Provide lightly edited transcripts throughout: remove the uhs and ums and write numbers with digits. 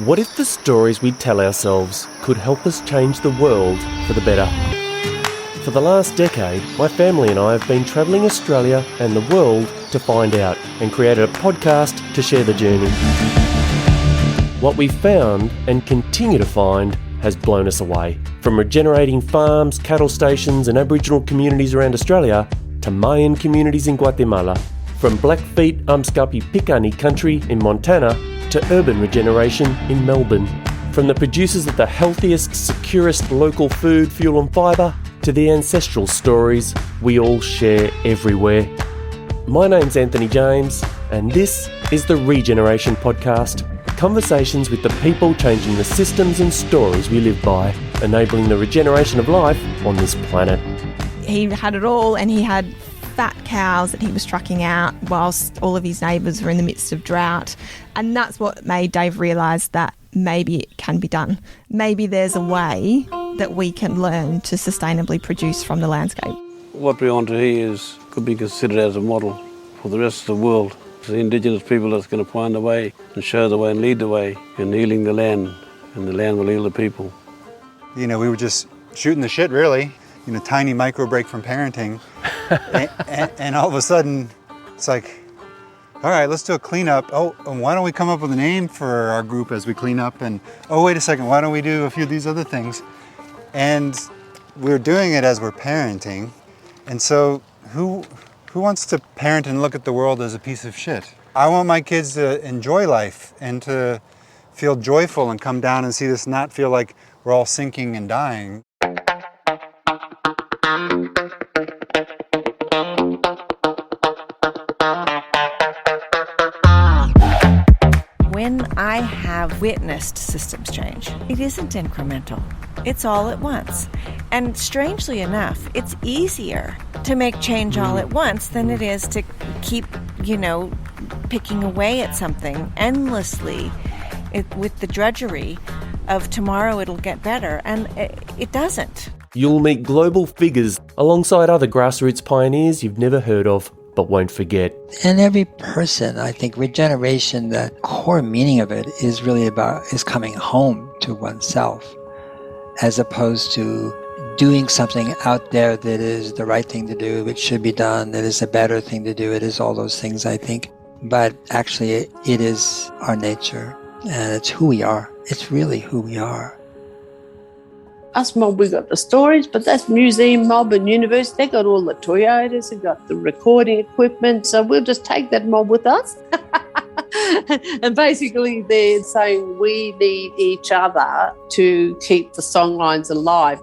What if the stories we tell ourselves could help us change the world for the better? For the last decade, my family and I have been travelling Australia and the world to find out, and created a podcast to share the journey. What we found and continue to find has blown us away. From regenerating farms, cattle stations and Aboriginal communities around Australia to Mayan communities in Guatemala, from Blackfeet, Amskapi, Piikani country in Montana to urban regeneration in Melbourne. From the producers of the healthiest, securest local food, fuel and fibre to the ancestral stories we all share everywhere. My name's Anthony James, and this is the RegenNarration podcast. Conversations with the people changing the systems and stories we live by, enabling the regeneration of life on this planet. He had it all, and he had fat cows that he was trucking out whilst all of his neighbours were in the midst of drought. And that's what made Dave realise that maybe it can be done. Maybe there's a way that we can learn to sustainably produce from the landscape. What we want to hear could be considered as a model for the rest of the world. It's the Indigenous people that's going to find the way and show the way and lead the way in healing the land, and the land will heal the people. We were just shooting the shit, really. Tiny micro break from parenting. and all of a sudden, it's like, all right, let's do a cleanup. Oh, and why don't we come up with a name for our group as we clean up? And, oh, wait a second, why don't we do a few of these other things? And we're doing it as we're parenting. And so who wants to parent and look at the world as a piece of shit? I want my kids to enjoy life and to feel joyful and come down and see this, not feel like we're all sinking and dying. When I have witnessed systems change, it isn't incremental. It's all at once. And strangely enough, it's easier to make change all at once than it is to keep, picking away at something endlessly with the drudgery of tomorrow it'll get better. And it doesn't. You'll meet global figures alongside other grassroots pioneers you've never heard of, but won't forget. And every person, I think regeneration, the core meaning of it is really is coming home to oneself, as opposed to doing something out there that is the right thing to do, it should be done, that is a better thing to do, it is all those things, I think. But actually, it is our nature, and it's who we are. It's really who we are. Us mob, we got the stories, but that's museum mob and university. They got all the Toyotas, they got the recording equipment. So we'll just take that mob with us. And basically they're saying we need each other to keep the songlines alive.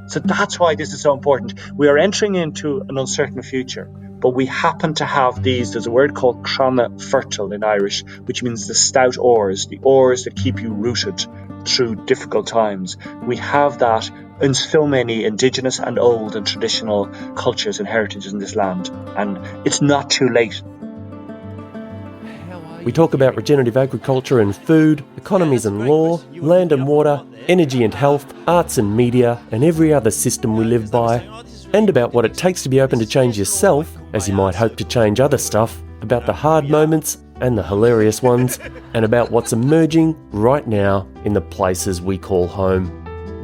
So that's why this is so important. We are entering into an uncertain future, but we happen to have there's a word called crana fertile in Irish, which means the stout oars, the oars that keep you rooted through difficult times. We have that in so many indigenous and old and traditional cultures and heritages in this land, and it's not too late. We talk about regenerative agriculture and food, economies and law, land and water, energy and health, arts and media, and every other system we live by, and about what it takes to be open to change yourself, as you might hope to change other stuff, about the hard moments and the hilarious ones, and about what's emerging right now in the places we call home.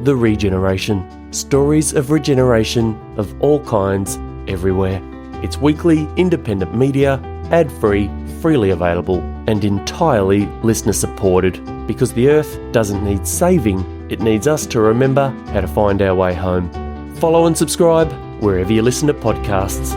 The Regeneration. Stories of regeneration of all kinds, everywhere. It's weekly, independent media, ad-free, freely available, and entirely listener-supported, because the Earth doesn't need saving, it needs us to remember how to find our way home. Follow and subscribe wherever you listen to podcasts.